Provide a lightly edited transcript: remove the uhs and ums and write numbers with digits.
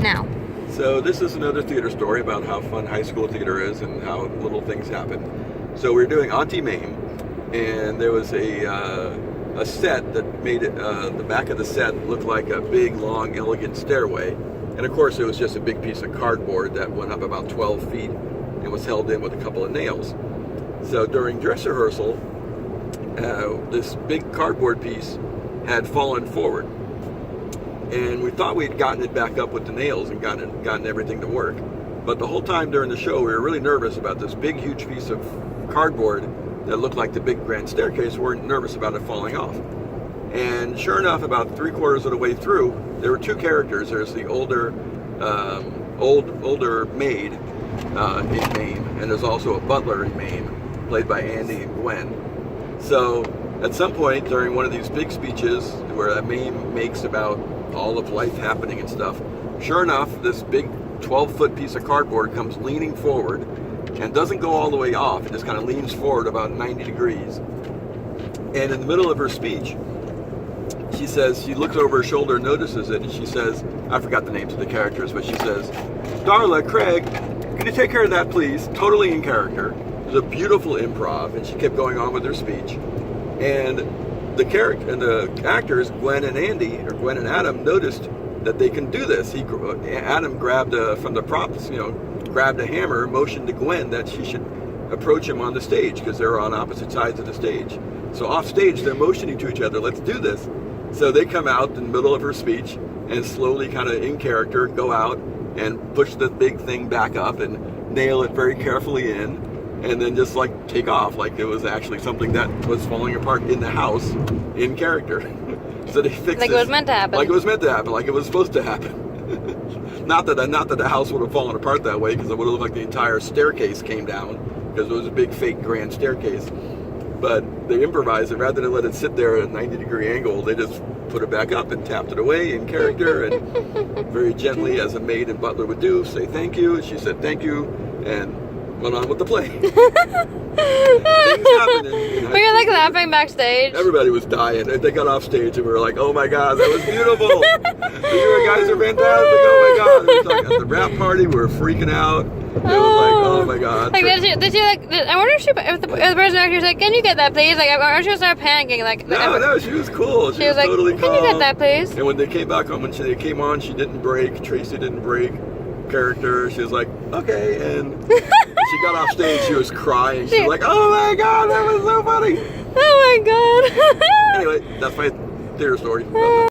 now. So this is another theater story about how fun high school theater is and how little things happen. So we're doing Auntie Mame, and there was a set that made it, the back of the set look like a big, long, elegant stairway. And of course it was just a big piece of cardboard that went up about 12 feet and was held in with a couple of nails. So during dress rehearsal, this big cardboard piece had fallen forward. And we thought we had gotten it back up with the nails and gotten everything to work. But the whole time during the show, we were really nervous about this big, huge piece of cardboard that looked like the big grand staircase. We weren't nervous about it falling off. And sure enough, about 3/4 of the way through, there were two characters. There's the older maid in Mame, and there's also a butler in Mame, played by Andy and Gwen. So at some point during one of these big speeches where Mame makes about all of life happening and stuff, sure enough, this big 12-foot piece of cardboard comes leaning forward and doesn't go all the way off. It just kind of leans forward about 90 degrees. And in the middle of her speech, she says, she looks over her shoulder, notices it, and she says, I forgot the names of the characters, but she says, Darla, Craig, can you take care of that, please? Totally in character. It was a beautiful improv, and she kept going on with her speech. And the character and the actors, Gwen and Andy, or Gwen and Adam, noticed that they can do this. Adam grabbed from the props, grabbed a hammer, motioned to Gwen that she should approach him on the stage because they're on opposite sides of the stage. So off stage, they're motioning to each other, let's do this. So they come out in the middle of her speech and slowly, kind of in character, go out and push the big thing back up and nail it very carefully in, and then just like take off like it was actually something that was falling apart in the house in character. So they fixed like it was meant to happen. Like it was meant to happen, like it was supposed to happen. Not that the house would have fallen apart that way, because it would have looked like the entire staircase came down, because it was a big fake grand staircase. But they improvised it. Rather than let it sit there at a 90-degree angle, they just put it back up and tapped it away in character, and very gently, as a maid and butler would do, say thank you. And she said thank you and went on with the play. Things happened. Were you like laughing backstage? Everybody was dying. They got off stage and we were like, oh my God, that was beautiful. You guys are fantastic. Oh my God. It was like at the rap party, we were freaking out. It was like, oh my God. Like, did she I wonder if the person actor was like, can you get that please? Like, or she started panicking. Like, no, she was cool. She was like, totally calm. can you get that please? And when they came back home, when they came on, she didn't break. Tracy didn't break character. She was like, okay. And she got off stage, she was crying. She was like, oh my God, that was so funny. Oh my God. Anyway, that's my theater story.